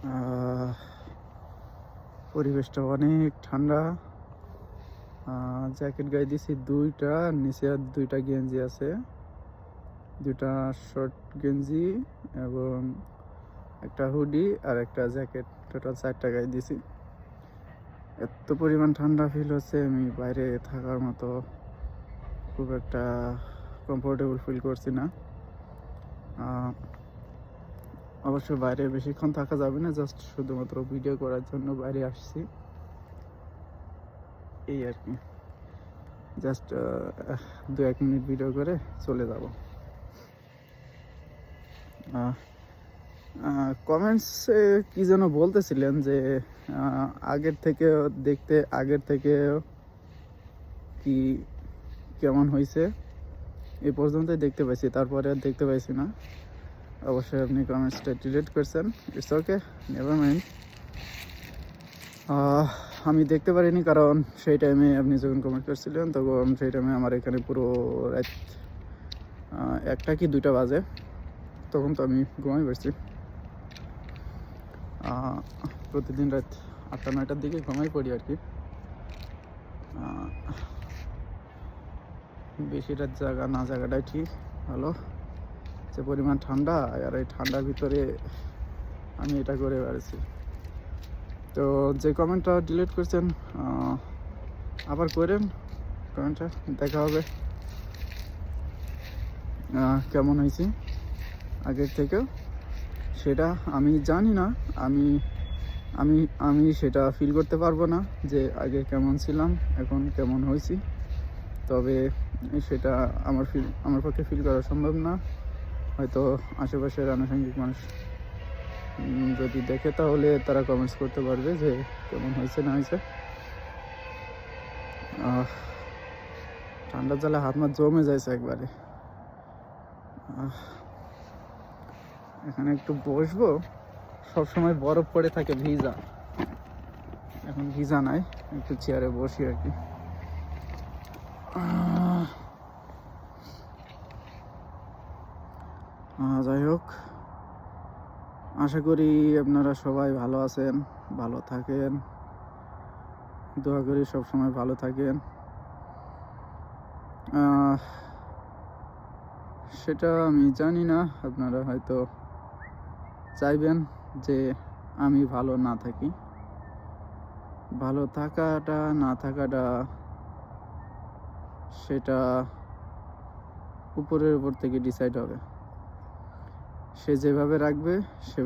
আহ, পরিবেশটা অনেক ঠান্ডা। জ্যাকেট গায়ে দিছি দুইটা, নিচে আর দুইটা গেঞ্জি আছে, দুইটা শর্ট গেঞ্জি এবং একটা হুডি আর একটা জ্যাকেট, টোটাল 4টা গায়ে দিছি। এত পরিমাণ ঠান্ডা ফিল হচ্ছে, আমি বাইরে থাকার মতো খুব একটা কমফোর্টেবল ফিল করছি না। অবশ্য বাইরে বেশিক্ষণ থাকা যাবে না, জাস্ট শুধুমাত্র ভিডিও করার জন্য বাইরে আসছি, এই আর কি। জাস্ট 2-1 মিনিট ভিডিও করে চলে যাব। কমেন্টসে কি যেন বলতেছিলেন যে আগের থেকে কি কেমন হয়েছে, এই পর্যন্তই দেখতে পাইছি, তারপরে আর দেখতে পাইছি না। অবশ্যই আপনি কমেন্টসটা ডিলিট করছেন, ইটস ওকে, নেভার মাইন্ড। আমি দেখতে পারিনি, কারণ সেই টাইমে আপনি যখন কমেন্ট করছিলেন তখন সেই টাইমে আমার এখানে পুরো রাত 1টা কি 2টা বাজে, তখন তো আমি ঘুমাই পড়ছি। প্রতিদিন রাত 8টা-9টার দিকে ঘুমাই পড়ি আর কি। বেশি রাত না জায়গাটাই ঠিক ভালো। যে পরিমাণ ঠান্ডা, আর এই ঠান্ডার ভিতরে আমি এটা করে বেড়াচ্ছি। তো যে কমেন্টটা ডিলিট করছেন আবার করেন কমেন্টটা, দেখা হবে কেমন হয়েছে আগের থেকেও, সেটা আমি জানি না। আমি আমি আমি সেটা ফিল করতে পারবো না যে আগে কেমন ছিলাম এখন কেমন হয়েছি। তবে সেটা আমার পক্ষে ফিল করা সম্ভব না। হয়তো আশেপাশের আনুষঙ্গিক মানুষ যদি দেখে তাহলে তারা কমেন্টস করতে পারবে যে কেমন হয়েছে না হয়েছে। ঠান্ডার জ্বালা হাত মাত জমে যাইছে একবারে। এখানে একটু বসবো, সবসময় বরফ পড়ে থাকে ভিজা, এখন ভিজা নাই, একটু চেয়ারে বসি আর কি। যাই হোক, আশা করি আপনারা সবাই ভালো আছেন, ভালো থাকেন, দোয়া করি সবসময় ভালো থাকেন। সেটা আমি জানি না, আপনারা হয়তো চাইবেন যে আমি ভালো না থাকি। ভালো থাকাটা না থাকাটা সেটা উপরের উপর থেকে ডিসাইড হবে, সে যেভাবে রাখবে সে